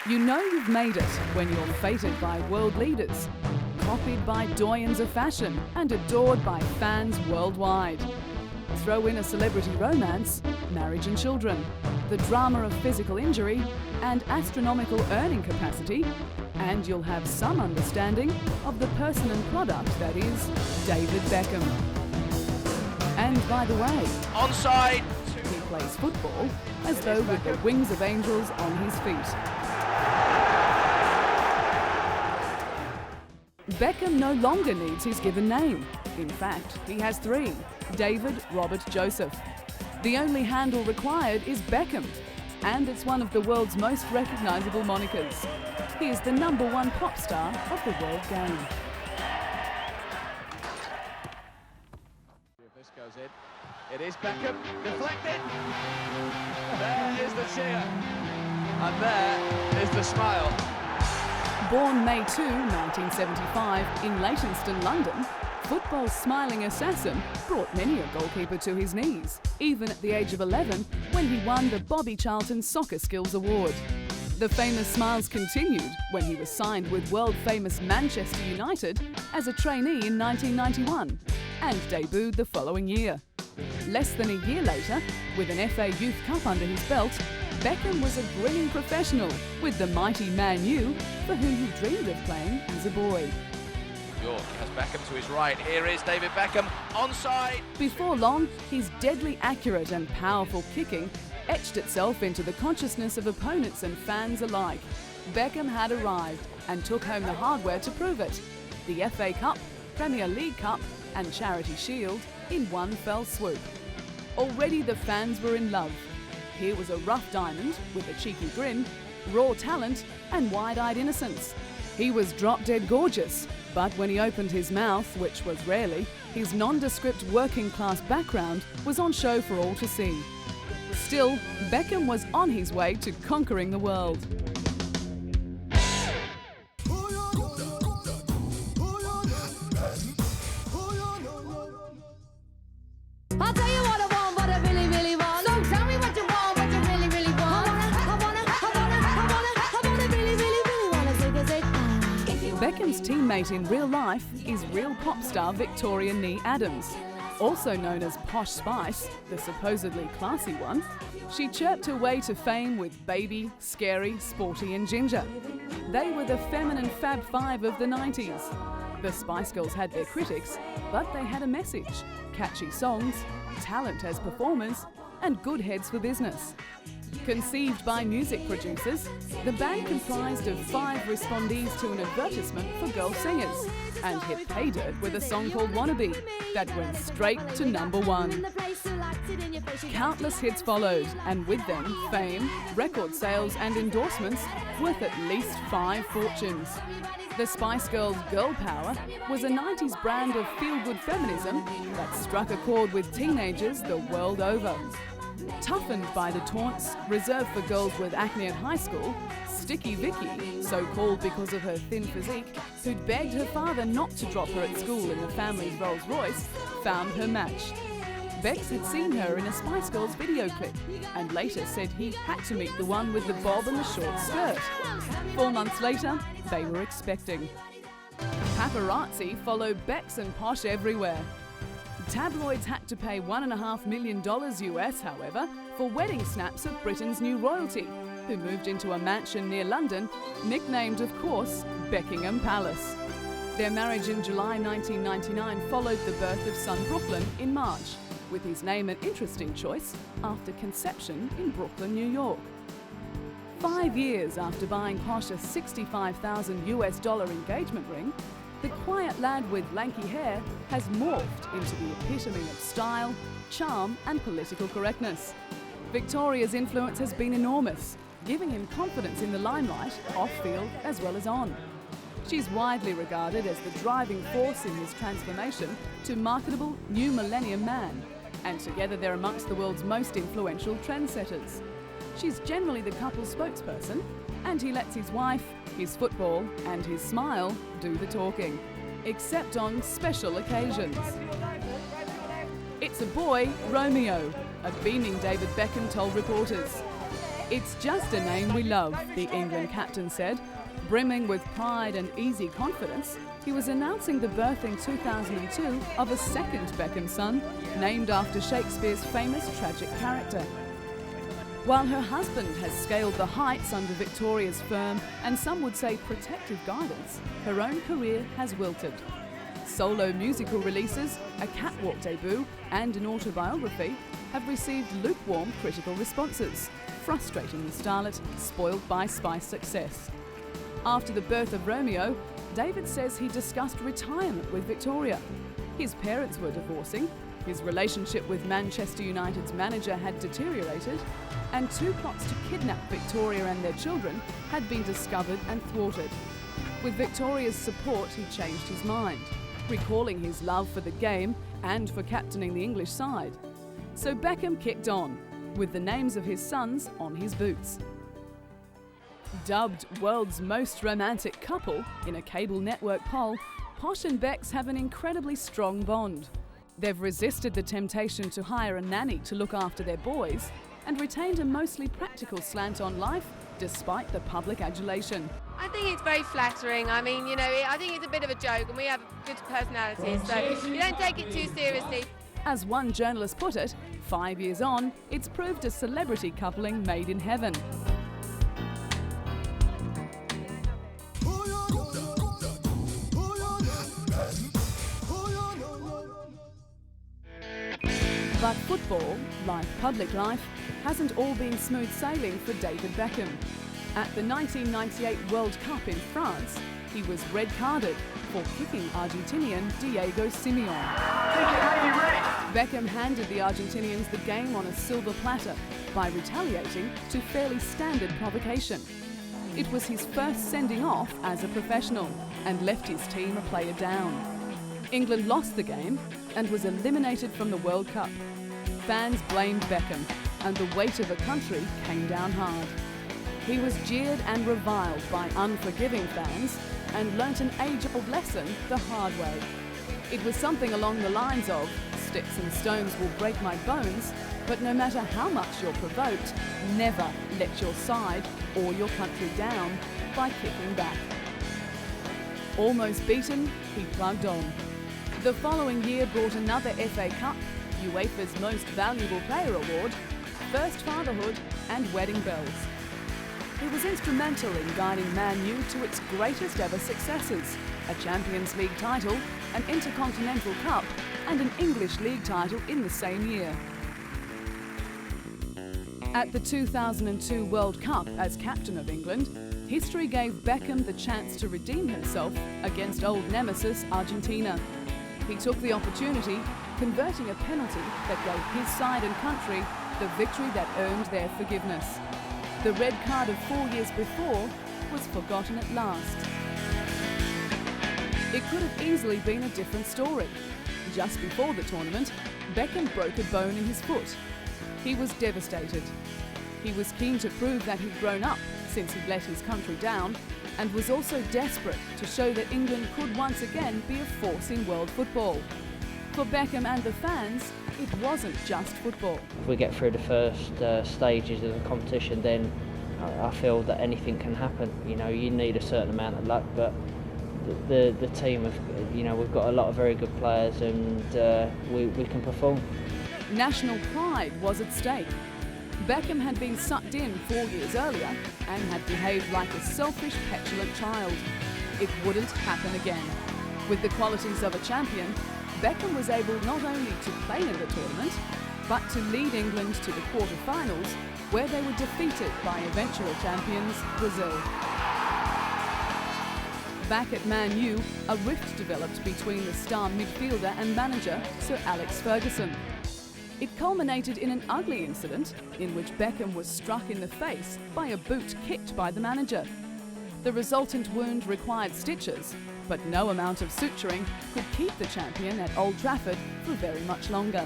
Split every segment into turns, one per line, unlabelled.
You know you've made it when you're feted by world leaders, copied by doyens of fashion and adored by fans worldwide. Throw in a celebrity romance, marriage and children, the drama of physical injury and astronomical earning capacity, and you'll have some understanding of the person and product that is David Beckham. And by the way,
onside.
He plays football as though with the wings of angels on his feet. Beckham no longer needs his given name. In fact, he has three: David Robert Joseph. The only handle required is Beckham, and it's one of the world's most recognisable monikers. He is the #1 pop star of the world game.
If this goes in, it is Beckham, deflected. There is the cheer, and there is the smile.
Born May 2, 1975 in Luttrellstown, London, football's smiling assassin brought many a goalkeeper to his knees, even at the age of 11 when he won the Bobby Charlton Soccer Skills Award. The famous smiles continued when he was signed with world-famous Manchester United as a trainee in 1991 and debuted the following year. Less than a year later, with an FA Youth Cup under his belt, Beckham was a grinning professional with the mighty Man U, for whom he dreamed of playing as a boy.
York has Beckham to his right. Here is David Beckham, onside.
Before long, his deadly accurate and powerful kicking etched itself into the consciousness of opponents and fans alike. Beckham had arrived and took home the hardware to prove it: the FA Cup, Premier League Cup and Charity Shield in one fell swoop. Already the fans were in love. Here was a rough diamond with a cheeky grin, raw talent and wide-eyed innocence. He was drop-dead gorgeous, but when he opened his mouth, which was rarely, his nondescript working-class background was on show for all to see. Still, Beckham was on his way to conquering the world.
I'll tell you what I want, what I really, really want. So tell me what you want, what you really, really want. I wanna really, really, really wanna take a
Beckham's teammate in real life is real pop star Victoria Nee Adams. Also known as Posh Spice, the supposedly classy one, she chirped her way to fame with Baby, Scary, Sporty and Ginger. They were the feminine Fab Five of the 90s. The Spice Girls had their critics, but they had a message: catchy songs, talent as performers, and good heads for business. Conceived by music producers, the band comprised of 5 respondees to an advertisement for girl singers and hit pay dirt with a song called Wannabe that went straight to #1. Countless hits followed, and with them, fame, record sales and endorsements worth at least 5 fortunes. The Spice Girls' girl power was a 90s brand of feel-good feminism that struck a chord with teenagers the world over. Toughened by the taunts reserved for girls with acne at high school, Sticky Vicky, so called because of her thin physique, who'd begged her father not to drop her at school in the family's Rolls Royce, found her match. Becks had seen her in a Spice Girls video clip and later said he had to meet the one with the bob and the short skirt. 4 months later, they were expecting. Paparazzi followed Becks and Posh everywhere. Tabloids had to pay $1.5 million US, however, for wedding snaps of Britain's new royalty, who moved into a mansion near London, nicknamed, of course, Buckingham Palace. Their marriage in July 1999 followed the birth of son Brooklyn in March, with his name an interesting choice after conception in Brooklyn, New York. 5 years after buying Posh a $65,000 US engagement ring, the quiet lad with lanky hair has morphed into the epitome of style, charm and political correctness. Victoria's influence has been enormous, giving him confidence in the limelight, off-field as well as on. She's widely regarded as the driving force in his transformation to marketable new millennium man, and together they're amongst the world's most influential trendsetters. She's generally the couple's spokesperson, and he lets his wife, his football and his smile do the talking, except on special occasions. It's a boy, Romeo, a beaming David Beckham told reporters. "It's just a name we love," the England captain said. Brimming with pride and easy confidence, he was announcing the birth in 2002 of a second Beckham son, named after Shakespeare's famous tragic character. While her husband has scaled the heights under Victoria's firm and some would say protective guidance, her own career has wilted. Solo musical releases, a catwalk debut and an autobiography have received lukewarm critical responses, frustrating the starlet spoiled by Spice success. After the birth of Romeo, David says he discussed retirement with Victoria. His parents were divorcing, his relationship with Manchester United's manager had deteriorated, and 2 plots to kidnap Victoria and their children had been discovered and thwarted. With Victoria's support, he changed his mind, recalling his love for the game and for captaining the English side. So Beckham kicked on, with the names of his sons on his boots. Dubbed world's most romantic couple in a cable network poll, Posh and Becks have an incredibly strong bond. They've resisted the temptation to hire a nanny to look after their boys and retained a mostly practical slant on life despite the public adulation.
I think it's very flattering. I mean, I think it's a bit of a joke and we have good personalities, so you don't take it too seriously.
As one journalist put it, 5 years on, it's proved a celebrity coupling made in heaven. But football, like public life, hasn't all been smooth sailing for David Beckham. At the 1998 World Cup in France, he was red-carded for kicking Argentinian Diego Simeone. Beckham handed the Argentinians the game on a silver platter by retaliating to fairly standard provocation. It was his first sending off as a professional and left his team a player down. England lost the game and was eliminated from the World Cup. Fans blamed Beckham, and the weight of the country came down hard. He was jeered and reviled by unforgiving fans and learnt an age-old lesson the hard way. It was something along the lines of, "Sticks and stones will break my bones, but no matter how much you're provoked, never let your side or your country down by kicking back." Almost beaten, he plugged on. The following year brought another FA Cup, UEFA's Most Valuable Player Award, first fatherhood and wedding bells. He was instrumental in guiding Man U to its greatest ever successes, a Champions League title, an Intercontinental Cup and an English League title in the same year. At the 2002 World Cup as captain of England, history gave Beckham the chance to redeem himself against old nemesis Argentina. He took the opportunity, converting a penalty that gave his side and country the victory that earned their forgiveness. The red card of 4 years before was forgotten at last. It could have easily been a different story. Just before the tournament, Beckham broke a bone in his foot. He was devastated. He was keen to prove that he'd grown up since he'd let his country down, and was also desperate to show that England could once again be a force in world football. For Beckham and the fans, it wasn't just football.
If we get through the first stages of the competition, then I feel that anything can happen. You need a certain amount of luck, but the team, we've got a lot of very good players, and we can perform.
National pride was at stake. Beckham had been sucked in 4 years earlier and had behaved like a selfish, petulant child. It wouldn't happen again. With the qualities of a champion, Beckham was able not only to play in the tournament, but to lead England to the quarter-finals, where they were defeated by eventual champions Brazil. Back at Man U, a rift developed between the star midfielder and manager Sir Alex Ferguson. It culminated in an ugly incident in which Beckham was struck in the face by a boot kicked by the manager. The resultant wound required stitches, but no amount of suturing could keep the champion at Old Trafford for very much longer.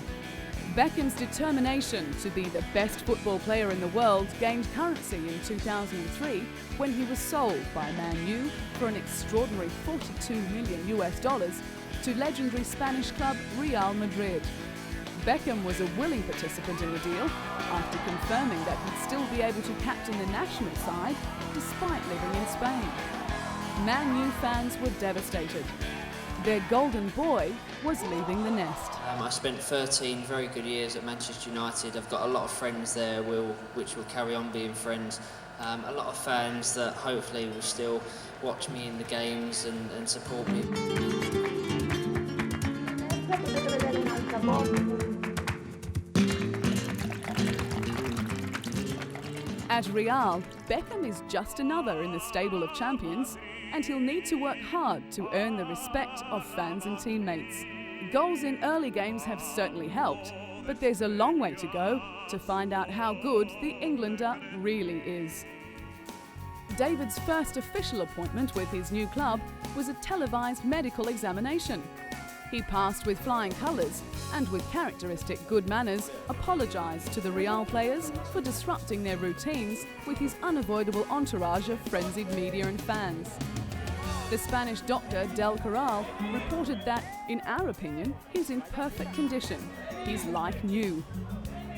Beckham's determination to be the best football player in the world gained currency in 2003 when he was sold by Man U for an extraordinary $42 million to legendary Spanish club Real Madrid. Beckham was a willing participant in the deal after confirming that he'd still be able to captain the national side despite living in Spain. Man U fans were devastated. Their golden boy was leaving the nest.
I spent 13 very good years at Manchester United. I've got a lot of friends there which will carry on being friends. A lot of fans that hopefully will still watch me in the games and support me.
At Real, Beckham is just another in the stable of champions, and he'll need to work hard to earn the respect of fans and teammates. Goals in early games have certainly helped, but there's a long way to go to find out how good the Englander really is. David's first official appointment with his new club was a televised medical examination. He passed with flying colours and with characteristic good manners apologised to the Real players for disrupting their routines with his unavoidable entourage of frenzied media and fans. The Spanish doctor Del Corral reported that, in our opinion, he's in perfect condition. He's like new.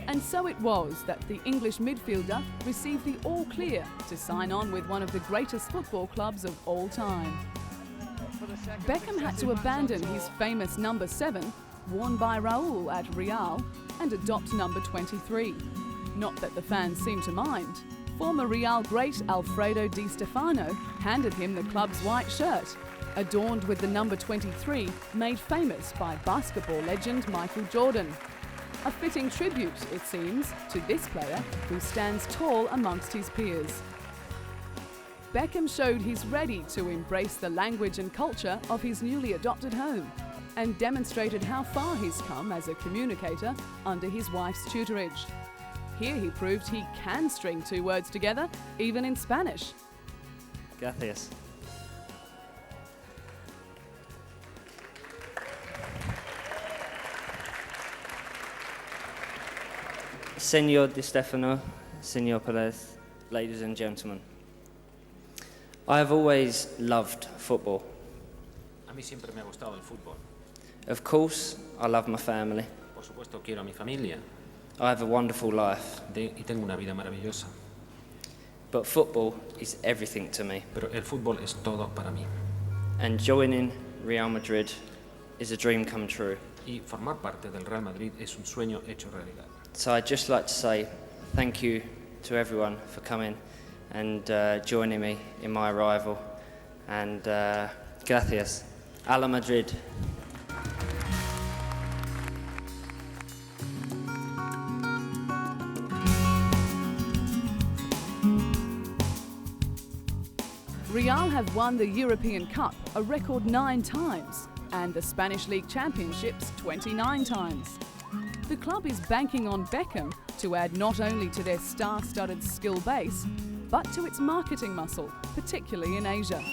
And so it was that the English midfielder received the all clear to sign on with one of the greatest football clubs of all time. Beckham had to abandon his famous number 7, worn by Raul at Real, and adopt number 23. Not that the fans seemed to mind. Former Real great Alfredo Di Stefano handed him the club's white shirt, adorned with the number 23, made famous by basketball legend Michael Jordan. A fitting tribute, it seems, to this player who stands tall amongst his peers. Beckham showed he's ready to embrace the language and culture of his newly adopted home and demonstrated how far he's come as a communicator under his wife's tutorage. Here he proved he can string 2 words together, even in Spanish.
Gracias. Señor Di Stefano, Señor Perez, ladies and gentlemen. I have always loved football.
A mí siempre me ha gustado el fútbol.
Of course, I love my family.
Por supuesto, quiero a mi familia
I have a wonderful life.
y tengo una vida maravillosa.
But football is everything to me.
Pero el fútbol es todo para mí.
And joining Real Madrid is a dream come true.
Y formar parte del Real Madrid es un sueño hecho realidad.
So I'd just like to say thank you to everyone for coming and joining me in my arrival. And gracias. A la Madrid.
Real have won the European Cup a record 9 times and the Spanish League Championships 29 times. The club is banking on Beckham to add not only to their star-studded skill base, but to its marketing muscle, particularly in Asia.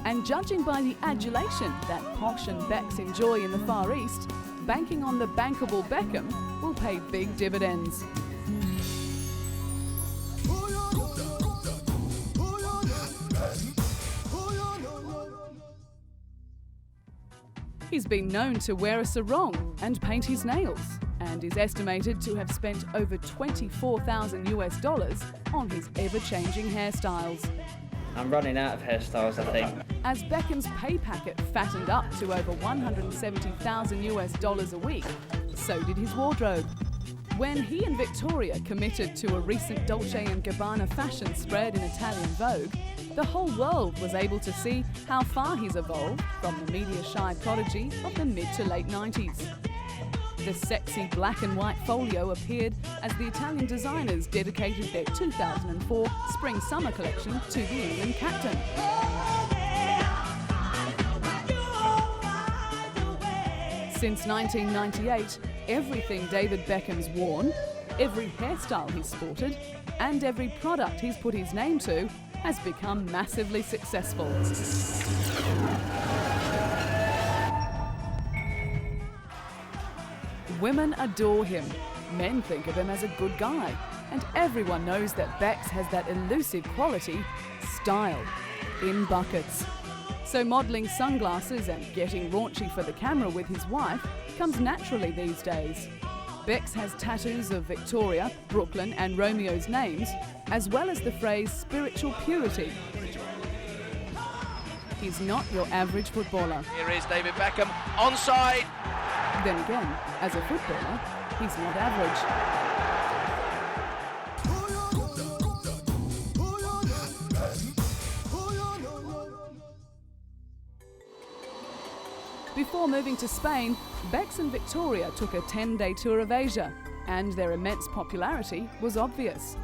And judging by the adulation that Posh and Becks enjoy in the Far East, banking on the bankable Beckham will pay big dividends. He's been known to wear a sarong and paint his nails, and is estimated to have spent over $24,000 on his ever-changing hairstyles.
I'm running out of hairstyles, I think.
As Beckham's pay packet fattened up to over $170,000 a week, so did his wardrobe. When he and Victoria committed to a recent Dolce & Gabbana fashion spread in Italian Vogue, the whole world was able to see how far he's evolved from the media-shy prodigy of the mid to late 90s. The sexy black and white folio appeared as the Italian designers dedicated their 2004 Spring-Summer collection to the England captain. Since 1998, everything David Beckham's worn, every hairstyle he's sported, and every product he's put his name to has become massively successful. Women adore him, men think of him as a good guy, and everyone knows that Becks has that elusive quality, style, in buckets. So modelling sunglasses and getting raunchy for the camera with his wife comes naturally these days. Becks has tattoos of Victoria, Brooklyn and Romeo's names, as well as the phrase spiritual purity. He's not your average footballer.
Here is David Beckham, onside.
Then again, as a footballer, he's not average. Before moving to Spain, Becks and Victoria took a 10-day tour of Asia, and their immense popularity was obvious.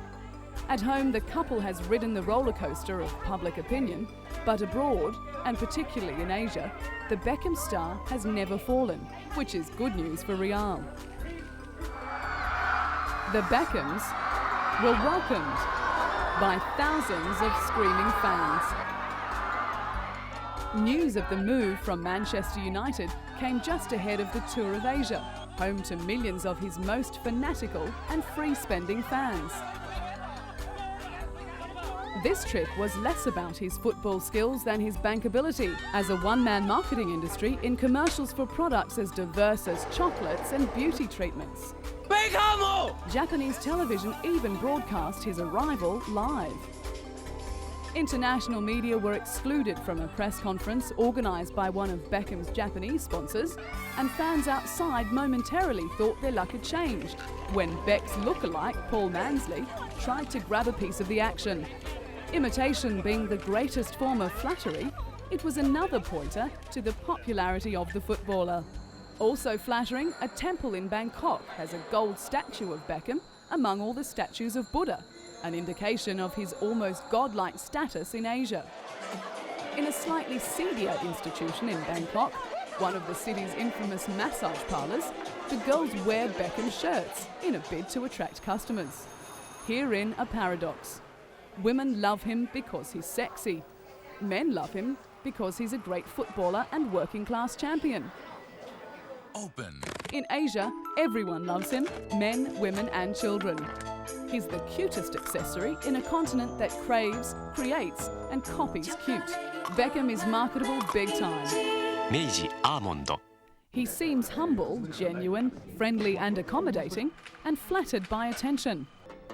At home, the couple has ridden the roller coaster of public opinion, but abroad, and particularly in Asia, the Beckham star has never fallen, which is good news for Real. The Beckhams were welcomed by thousands of screaming fans. News of the move from Manchester United came just ahead of the Tour of Asia, home to millions of his most fanatical and free-spending fans. This trip was less about his football skills than his bankability as a one-man marketing industry in commercials for products as diverse as chocolates and beauty treatments.
Beckham!
Japanese television even broadcast his arrival live. International media were excluded from a press conference organised by one of Beckham's Japanese sponsors, and fans outside momentarily thought their luck had changed when Beck's lookalike, Paul Mansley, tried to grab a piece of the action. Imitation being the greatest form of flattery, it was another pointer to the popularity of the footballer. Also flattering, a temple in Bangkok has a gold statue of Beckham among all the statues of Buddha, an indication of his almost godlike status in Asia. In a slightly seedier institution in Bangkok, one of the city's infamous massage parlours, the girls wear Beckham shirts in a bid to attract customers. Herein a paradox. Women love him because he's sexy. Men love him because he's a great footballer and working-class champion.
Open.
In Asia, everyone loves him, men, women and children. He's the cutest accessory in a continent that craves, creates and copies cute. Beckham is marketable big time.
Meiji Almond.
He seems humble, genuine, friendly and accommodating, and flattered by attention.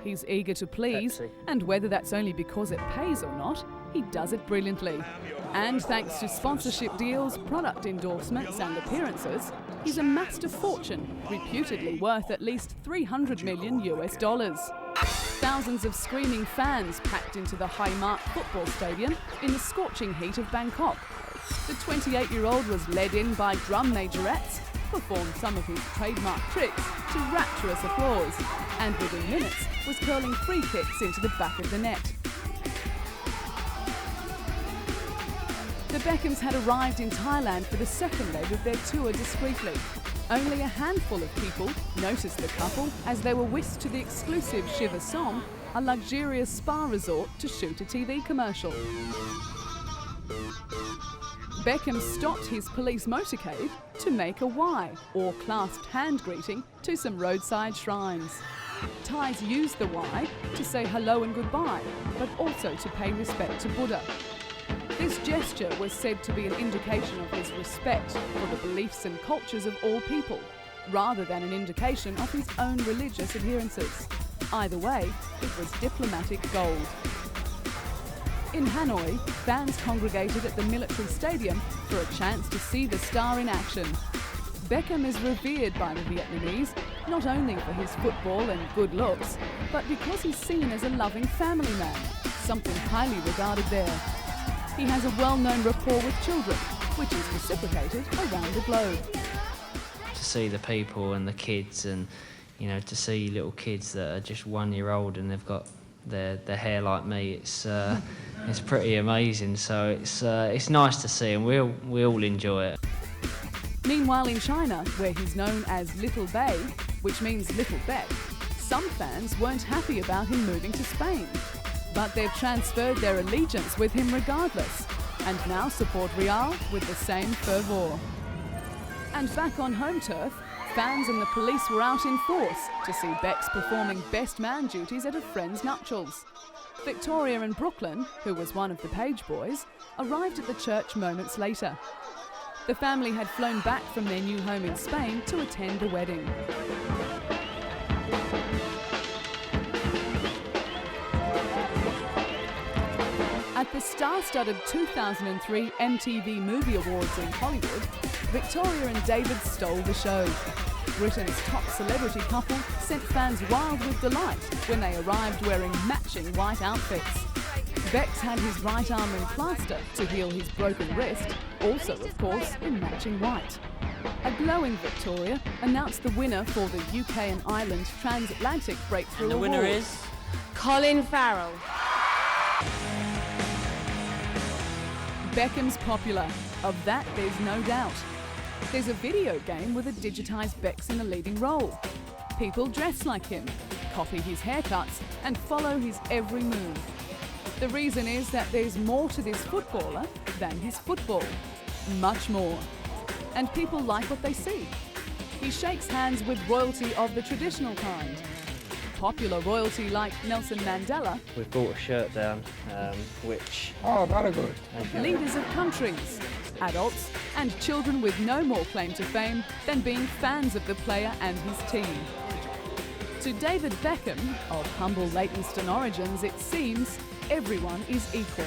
He's eager to please, and whether that's only because it pays or not, he does it brilliantly. And thanks to sponsorship deals, product endorsements and appearances, he's amassed a fortune, reputedly worth at least $300 million US. Thousands of screaming fans packed into the Highmark football stadium in the scorching heat of Bangkok. The 28-year-old was led in by drum majorettes, performed some of his trademark tricks to rapturous applause, and within minutes was curling free kicks into the back of the net. The Beckhams had arrived in Thailand for the second leg of their tour discreetly. Only a handful of people noticed the couple as they were whisked to the exclusive Shiva Som, a luxurious spa resort, to shoot a TV commercial. Beckham stopped his police motorcade to make a Y, or clasped hand greeting, to some roadside shrines. Thais use the Y to say hello and goodbye, but also to pay respect to Buddha. This gesture was said to be an indication of his respect for the beliefs and cultures of all people, rather than an indication of his own religious adherences. Either way, it was diplomatic gold. In Hanoi, fans congregated at the military stadium for a chance to see the star in action. Beckham is revered by the Vietnamese, not only for his football and good looks, but because he's seen as a loving family man, something highly regarded there. He has a well-known rapport with children, which is reciprocated around the globe.
To see the people and the kids, and to see little kids that are just 1 year old and they've got their hair like me, it's pretty amazing. So it's nice to see, and we all enjoy it.
Meanwhile, in China, where he's known as Little Bay, which means Little Beck, some fans weren't happy about him moving to Spain. But they've transferred their allegiance with him regardless, and now support Real with the same fervour. And back on home turf, fans and the police were out in force to see Becks performing best man duties at a friend's nuptials. Victoria and Brooklyn, who was one of the page boys, arrived at the church moments later. The family had flown back from their new home in Spain to attend the wedding. the star-studded 2003 MTV Movie Awards in Hollywood, Victoria and David stole the show. Britain's top celebrity couple sent fans wild with delight when they arrived wearing matching white outfits. Becks had his right arm in plaster to heal his broken wrist, also, of course, in matching white. A glowing Victoria announced the winner for the UK and Ireland Transatlantic Breakthrough
And the
Award.
winner is
Colin Farrell.
Beckham's popular. Of that, there's no doubt. There's a video game with a digitised Becks in the leading role. People dress like him, copy his haircuts, and follow his every move. The reason is that there's more to this footballer than his football. Much more. And people like what they see. He shakes hands with royalty of the traditional kind. Popular royalty like Nelson Mandela.
We've brought a shirt down, which...
Oh, very good.
Leaders of countries, adults and children with no more claim to fame than being fans of the player and his team. To David Beckham, of humble Leytonstone origins, it seems everyone is equal.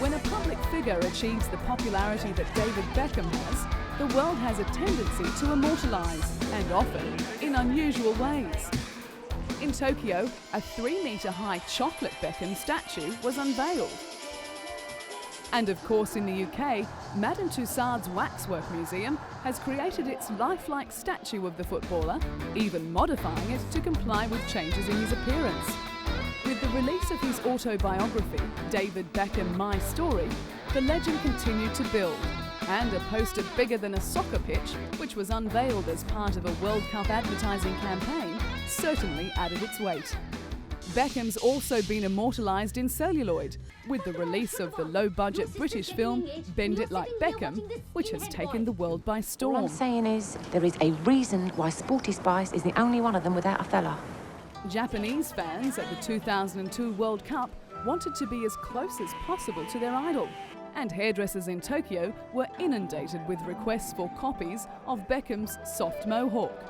When a public figure achieves the popularity that David Beckham has, the world has a tendency to immortalise, and often in unusual ways. In Tokyo, a 3-metre-high chocolate Beckham statue was unveiled. And of course in the UK, Madame Tussauds Waxwork Museum has created its lifelike statue of the footballer, even modifying it to comply with changes in his appearance. With the release of his autobiography, David Beckham, My Story, the legend continued to build, and a poster bigger than a soccer pitch, which was unveiled as part of a World Cup advertising campaign, certainly added its weight. Beckham's also been immortalised in celluloid, with the release of the low-budget British film Bend It Like Beckham, which has taken the world by storm.
All I'm saying is, there is a reason why Sporty Spice is the only one of them without a fella.
Japanese fans at the 2002 World Cup wanted to be as close as possible to their idol, and hairdressers in Tokyo were inundated with requests for copies of Beckham's soft mohawk.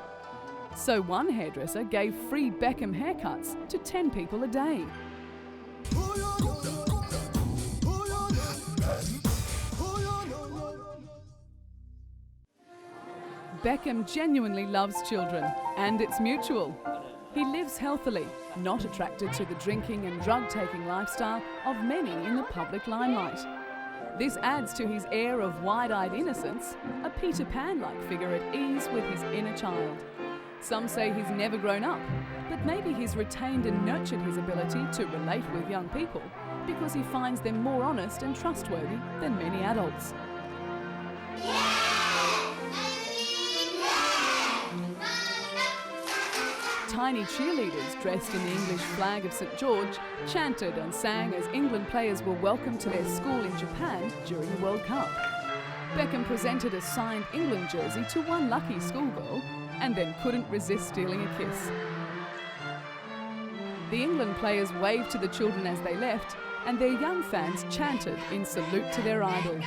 So one hairdresser gave free Beckham haircuts to 10 people a day. Beckham genuinely loves children, and it's mutual. He lives healthily, not attracted to the drinking and drug-taking lifestyle of many in the public limelight. This adds to his air of wide-eyed innocence, a Peter Pan-like figure at ease with his inner child. Some say he's never grown up, but maybe he's retained and nurtured his ability to relate with young people because he finds them more honest and trustworthy than many adults. Tiny cheerleaders dressed in the English flag of St George chanted and sang as England players were welcomed to their school in Japan during the World Cup. Beckham presented a signed England jersey to one lucky schoolgirl and then couldn't resist stealing a kiss. The England players waved to the children as they left, and their young fans chanted in salute to their idol.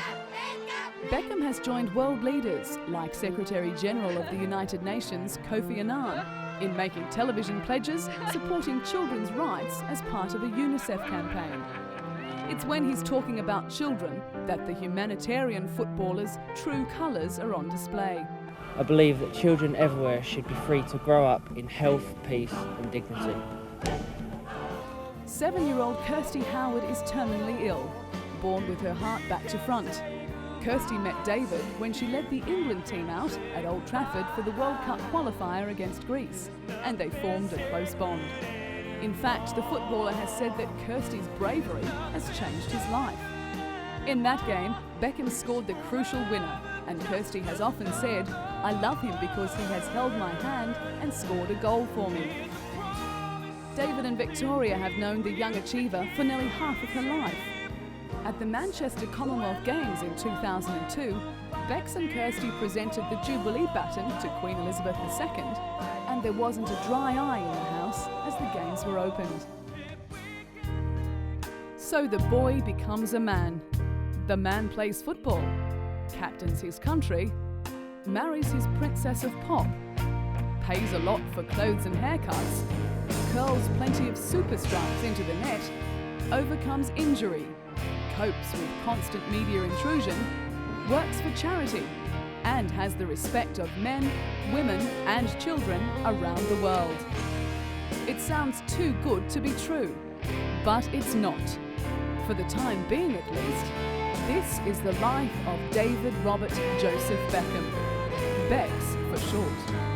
Beckham has joined world leaders like Secretary General of the United Nations Kofi Annan in making television pledges supporting children's rights as part of a UNICEF campaign. It's when he's talking about children that the humanitarian footballer's true colours are on display.
I believe that children everywhere should be free to grow up in health, peace and dignity.
7-year-old Kirsty Howard is terminally ill, born with her heart back to front. Kirsty met David when she led the England team out at Old Trafford for the World Cup qualifier against Greece, and they formed a close bond. In fact, the footballer has said that Kirsty's bravery has changed his life. In that game, Beckham scored the crucial winner, and Kirsty has often said, "I love him because he has held my hand and scored a goal for me." David and Victoria have known the young achiever for nearly half of her life. At the Manchester Commonwealth Games in 2002, Becks and Kirsty presented the Jubilee baton to Queen Elizabeth II, and there wasn't a dry eye in the house as the games were opened. So the boy becomes a man. The man plays football, captains his country, marries his princess of pop, pays a lot for clothes and haircuts, curls plenty of super strikes into the net, overcomes injury, copes with constant media intrusion, works for charity, and has the respect of men, women and children around the world. It sounds too good to be true, but it's not. For the time being at least, this is the life of David Robert Joseph Beckham, Becks for short.